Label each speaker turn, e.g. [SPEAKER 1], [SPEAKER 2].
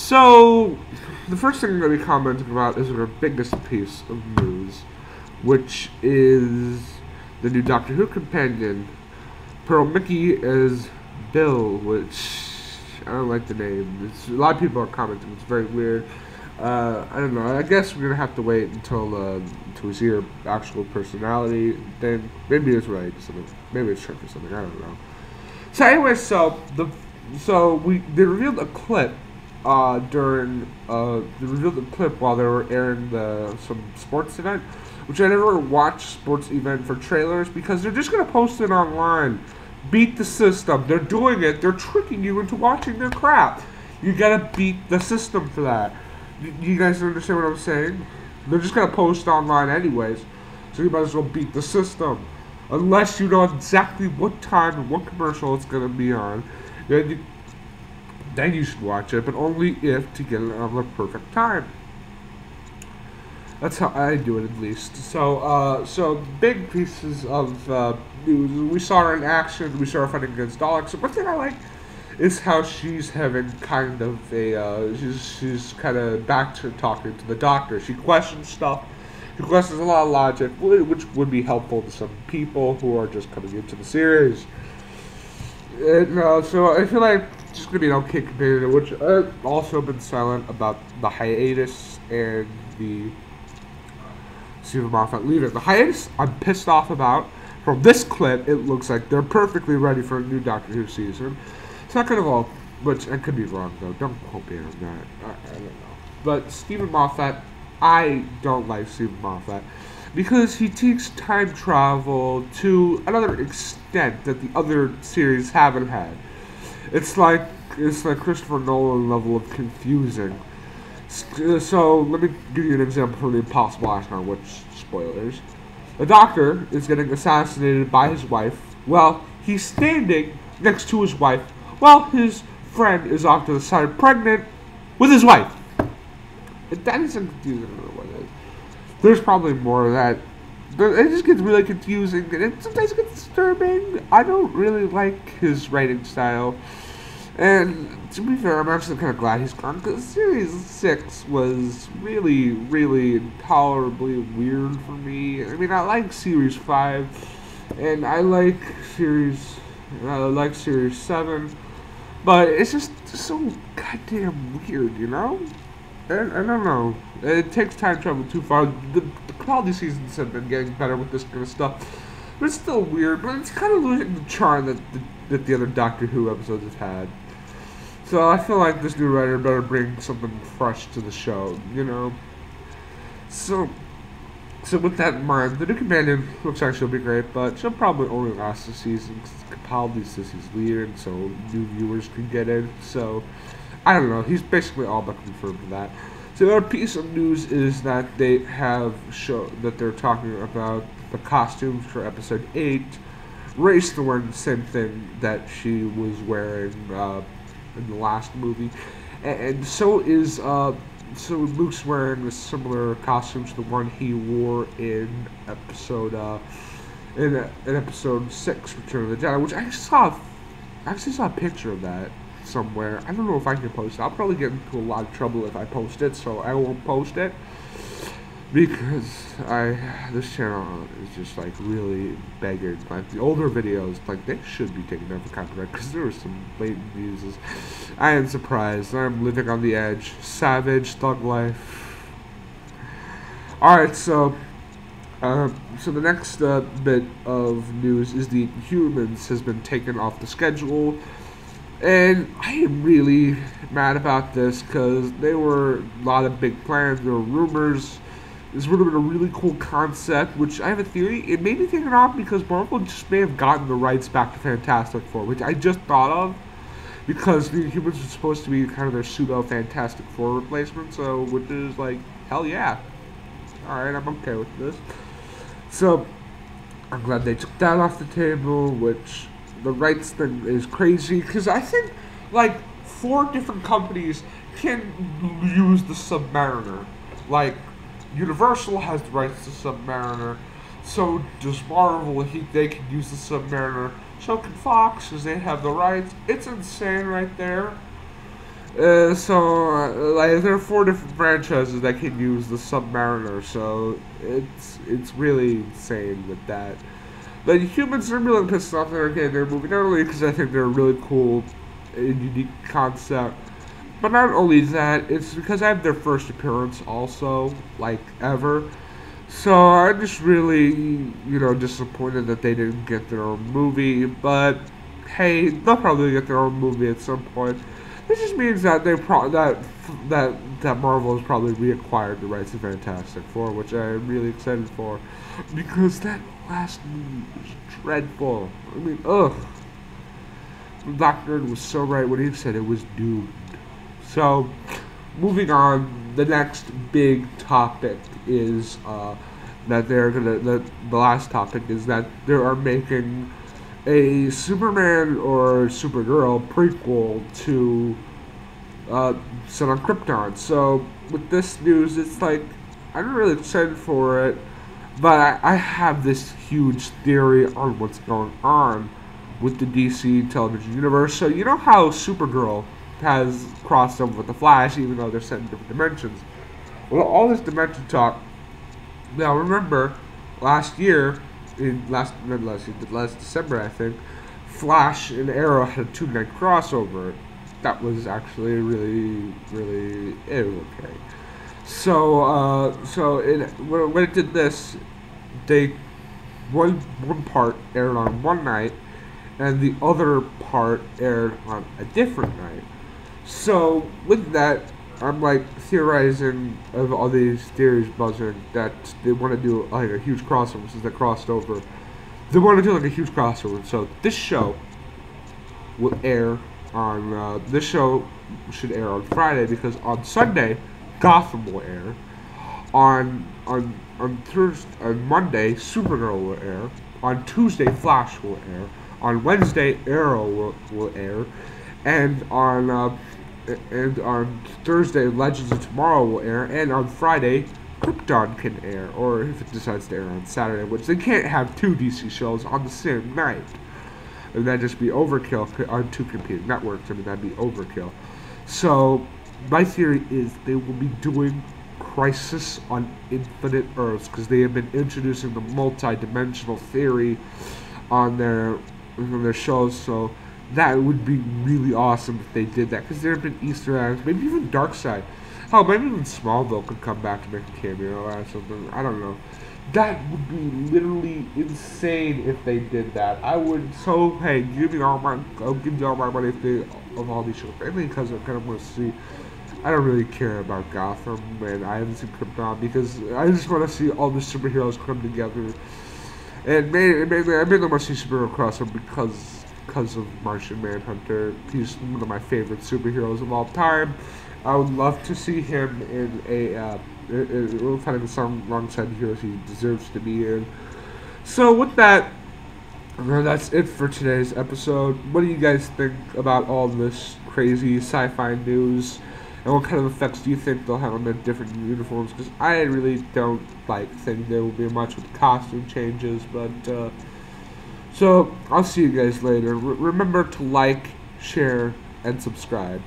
[SPEAKER 1] So, the first thing that we commented about is our biggest piece of news, which is the new Doctor Who companion. Pearl Mickey is Bill, which I don't like the name. A lot of people are commenting. It's very weird. I don't know. I guess we're gonna have to wait until we see her actual personality. Then maybe it's right. Maybe it's true for something. I don't know. So anyway, they revealed a clip while they were airing some sports event, which I never watched sports event for trailers because they're just gonna post it online. Beat the system. They're doing it. They're tricking you into watching their crap. You gotta beat the system for that. You guys understand what I'm saying? They're just gonna post online anyways, so you might as well beat the system. Unless you know exactly what time and what commercial it's gonna be on, then you should watch it, but only if to get it on the perfect time. That's how I do it, at least. So big pieces of news. We saw her in action. We saw her fighting against Daleks. So one thing I like is how she's having kind of she's kind of back to talking to the Doctor. She questions stuff. She questions a lot of logic, which would be helpful to some people who are just coming into the series. And so I feel like it's just gonna be an okay companion, which I've also been silent about the hiatus and the Stephen Moffat leaving. The hiatus I'm pissed off about. From this clip, it looks like they're perfectly ready for a new Doctor Who season. It's not gonna all, which I could be wrong though. Don't quote me on that. I don't know. But Stephen Moffat, I don't like Stephen Moffat because he takes time travel to another extent that the other series haven't had. It's like Christopher Nolan level of confusing. So let me give you an example from The Impossible Astronaut, which spoilers. The Doctor is getting assassinated by his wife. Well, he's standing next to his wife while his friend is off to the side pregnant with his wife. That isn't confusing. I don't know what it is. There's probably more of that. It just gets really confusing, and sometimes it gets disturbing. I don't really like his writing style. And to be fair, I'm actually kind of glad he's gone, because Series 6 was really, really intolerably weird for me. I mean, I like Series 5, and I like Series 7, but it's just so goddamn weird, you know? I don't know. It takes time travel too far. The quality seasons have been getting better with this kind of stuff, but it's still weird. But it's kind of losing the charm that the other Doctor Who episodes have had. So I feel like this new writer better bring something fresh to the show, you know. So with that in mind, the new companion looks like she'll be great, but she'll probably only last a season. Capaldi's Sissy's leaving, so new viewers can get in. So I don't know. He's basically all but confirmed for that. So the other piece of news is that they have that they're talking about the costumes for episode 8. Ray's still wearing the same thing that she was wearing in the last movie, and so Luke's wearing a similar costume to the one he wore in episode 6, Return of the Jedi, which I actually saw a picture of that somewhere. I don't know if I can post it. I'll probably get into a lot of trouble if I post it, so I won't post it because this channel is just like really begging. Like the older videos, like they should be taken down for copyright because there were some blatant abuses. I am surprised. I'm living on the edge. Savage thug life. All right, so the next bit of news is the Inhumans has been taken off the schedule. And I am really mad about this because there were a lot of big plans. There were rumors. This would have been a really cool concept, which I have a theory. It may be taken off because Marvel just may have gotten the rights back to Fantastic Four, which I just thought of. Because the Inhumans are supposed to be kind of their pseudo-Fantastic Four replacement, so which is like, hell yeah. Alright, I'm okay with this. So, I'm glad they took that off the table, which the rights thing is crazy, because I think, like, 4 different companies can use the Submariner. Like, Universal has the rights to Submariner, so does Marvel. They can use the Submariner. So can Fox, because they have the rights. It's insane right there. Like there are four different franchises that can use the Submariner, so it's really insane with that. But humans are really pissed off that they're getting their movie, not only because I think they're a really cool and unique concept, but not only that, it's because I have their first appearance also, like ever. So I'm just really, disappointed that they didn't get their own movie. But hey, they'll probably get their own movie at some point. This just means that that Marvel has probably reacquired the rights to Fantastic Four, which I'm really excited for, because that last movie was dreadful. I mean, ugh. Black Nerd was so right when he said it was doomed. So, moving on, the next big topic is that the last topic is that they are making a Superman or Supergirl prequel to set on Krypton. So, with this news, it's like, I'm really excited for it, but I have this huge theory on what's going on with the DC television universe. So, you know how Supergirl has crossed over with the Flash, even though they're set in different dimensions. Well, all this dimension talk. Now, remember, last December, I think, Flash and Arrow had a 2-night crossover. That was actually really, really okay. When it did this, one part aired on one night, and the other part aired on a different night. So with that, I'm like theorizing of all these theories buzzing that they want to do like a huge crossover since they crossed over. They want to do like a huge crossover. So this show will air on this show should air on Friday, because on Sunday Gotham will air. On Monday Supergirl will air. On Tuesday Flash will air. On Wednesday Arrow will air. And on Thursday, Legends of Tomorrow will air, and on Friday, Krypton can air, or if it decides to air on Saturday, which they can't have two DC shows on the same night. And that'd just be overkill on two competing networks. I mean, that'd be overkill. So, my theory is they will be doing Crisis on Infinite Earths, because they have been introducing the multi-dimensional theory on their shows, so that would be really awesome if they did that, because there have been Easter eggs, maybe even Darkseid. Hell, maybe even Smallville could come back to make a cameo or something. I don't know. That would be literally insane if they did that. I would. So hey, I'll give you all my money if they of all these shows. Mainly because I kind of want to see. I don't really care about Gotham, and I haven't seen Krypton, because I just want to see all the superheroes come together. And mainly I mainly want to see Superhero crossover because of Martian Manhunter. He's one of my favorite superheroes of all time. I would love to see him in fighting some alongside the heroes he deserves to be in. So with that, that's it for today's episode. What do you guys think about all this crazy sci-fi news? And what kind of effects do you think they'll have on the different uniforms? Because I really don't think there will be much with costume changes, but so, I'll see you guys later. Remember to like, share, and subscribe.